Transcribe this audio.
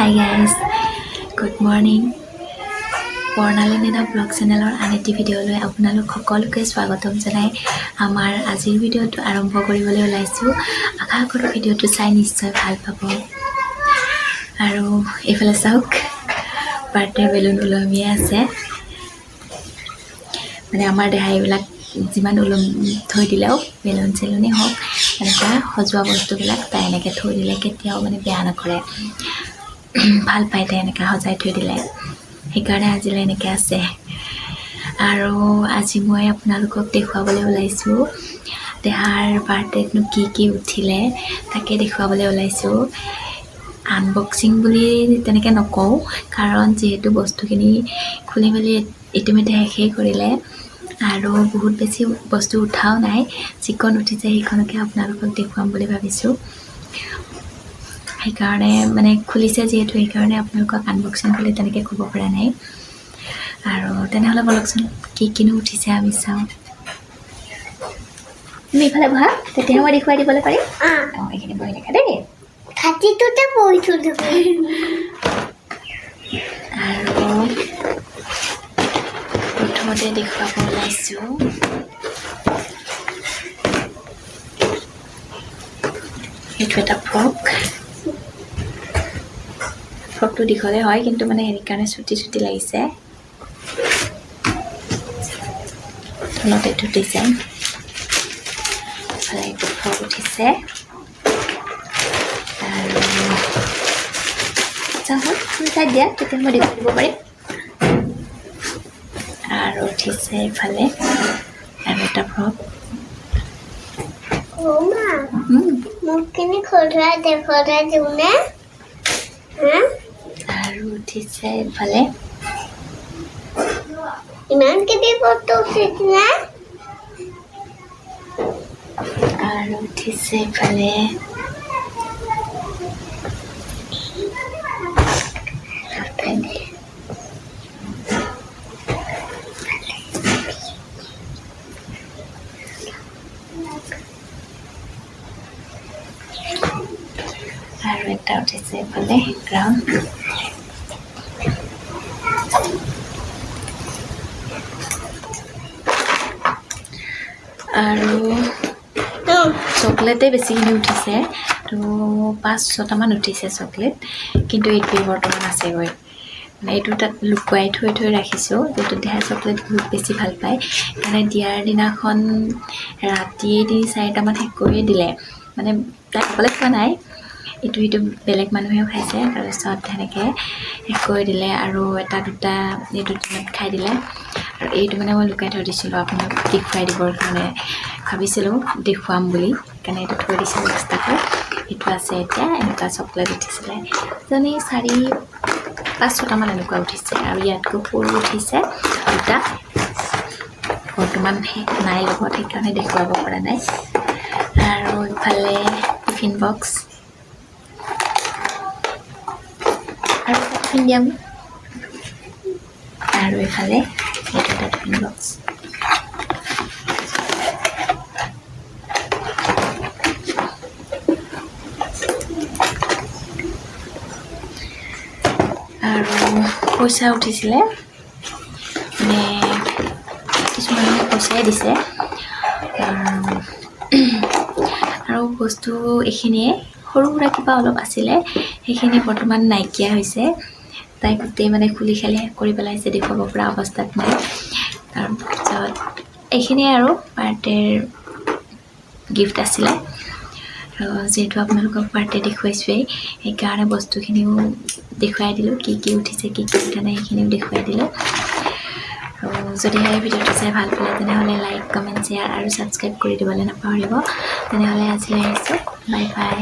Hi guys, good morning. Barnali Naina vlog channel আন এটি ভিডিঅ'লৈ আপোনালোক সকলোকে স্বাগতম জনাই আমাৰ আজিৰ ভিডিঅ'টো আৰম্ভ কৰিবলৈ ওলাইছো। আশা কৰোঁ ভিডিঅ'টো চাই নিশ্চয় ভাল পাব। আৰু এফালে চাওক বাৰ্থডে বেলুন ওলমি আছে। মানে আমাৰ দেহাইবিলাক যিমান ওলম থৈ দিলেও বেলুন চেলুনি হওক এনেকুৱা সজোৱা বস্তুবিলাক তাই এনেকৈ থৈ দিলে কেতিয়াও মানে বেয়া নকৰে। ভাল পাই তাই এনেকৈ সজাই থৈ দিলে সেইকাৰণে আজিলৈ এনেকৈ আছে। আৰু আজি মই আপোনালোকক দেখুৱাবলৈ ওলাইছোঁ দেহাৰ বাৰ্থডেতনো কি উঠিলে তাকে দেখুৱাবলৈ ওলাইছোঁ। আনবক্সিং বুলি তেনেকৈ নকওঁ, কাৰণ যিহেতু বস্তুখিনি খুলি মেলি ইতিমধ্যে শেষেই কৰিলে আৰু বহুত বেছি বস্তু উঠাও নাই। যিকণ উঠিছে সেইখনকে আপোনালোকক দেখুৱাম বুলি ভাবিছোঁ। সেইকাৰণে মানে খুলিছে যিহেতু সেইকাৰণে আপোনালোকক আনবক্সিং বুলি তেনেকৈ ক'ব পৰা নাই। আৰু তেনেহ'লে বলকচোন কিনো উঠিছে আমি চাওঁ। তুমি ইফালে বহা, তেতিয়াহে মই দেখুৱাই দিবলৈ পাৰিম। অঁ এইখিনি বহি থাকা দেই। খাতিটোতে বহিছোঁ আৰু প্ৰথমতে দেখুৱাব ওলাইছোঁ এইটো এটা ফ্ৰকটো দীঘলে হয়, কিন্তু মানে হেৰি কাৰণে চুটি লাগিছে। তলত এইটো ডিজাইন এইটো ফ্ৰক উঠিছে। আৰু চাই দিয়া তেতিয়া মই দেখুৱাই দিব পাৰিম। আৰু উঠিছে এইফালে আৰু এটা ফ্ৰক। আৰু উঠিছে এইফালে ইমান কেইটা ফটো উঠিছিলে। আৰু উঠিছে এইফালে আৰু এটা উঠিছে এইফালে গ্ৰাউণ্ড। আৰু চকলেটে বেছিখিনি উঠিছে, তো 5-6টামান উঠিছে চকলেট, কিন্তু এইটোৱে বৰ্তমান আছেগৈ। মানে এইটো তাত লুকুৱাই থৈ ৰাখিছোঁ, যিটো দেহাৰ চকলেট বহুত বেছি ভাল পায়। মানে দিয়াৰ দিনাখন ৰাতিয়ে 3-4টামান শেষ কৰিয়ে দিলে। মানে তাই অকলে খোৱা নাই, ইটো বেলেগ মানুহেও খাইছে। তাৰপিছত সেনেকৈ শেষ কৰি দিলে আৰু এটা দুটা এইটো দিনত খাই দিলে। আৰু এইটো মানে মই লুকাই থৈ দিছিলোঁ আপোনাক দেখুৱাই দিবৰ কাৰণে, ভাবিছিলোঁ দেখুৱাম বুলি, সেইকাৰণে এইটো থৈ দিছিলোঁ এক্সট্ৰাকৈ। এইটো আছে এতিয়া। এনেকুৱা চকলেট উঠিছিলে 4-5-6টামান এনেকুৱা উঠিছে। আৰু ইয়াতকৈ সৰু উঠিছে দুটা, বৰ্তমান নাই লগত, সেইকাৰণে দেখুৱাব পৰা নাই। আৰু ইফালে টিফিন বক্স আৰু টিফিন দিয়াম। আৰু এইফালে এইটো এটা টিফিন বক্স। আৰু পইচা উঠিছিলে, মানে কিছুমানে পইচাই দিছে। আৰু বস্তু এইখিনিয়ে, সৰু সুৰা কিবা অলপ আছিলে, সেইখিনি বৰ্তমান নাইকিয়া হৈছে। তাই গোটেই মানে খুলি খালি শেষ কৰি পেলাইছে, দেখুৱাব পৰা অৱস্থাত নাই। তাৰপিছত এইখিনিয়ে আৰু বাৰ্থডেৰ গিফ্ট আছিলে। যিহেতু আপোনালোকক বাৰ্থডে দেখুৱাইছোৱেই, সেইকাৰণে বস্তুখিনিও দেখুৱাই দিলোঁ। কি উঠিছে কি উঠা নাই সেইখিনিও দেখুৱাই দিলোঁ। আৰু যদিহে ভিডিঅ'টো চাই ভাল পালে তেনেহ'লে লাইক, কমেণ্ট, শ্বেয়াৰ আৰু ছাবস্ক্ৰাইব কৰি দিবলৈ নাপাহৰিব। তেনেহ'লে আজিলৈ আহিছোঁ, বাই বাই।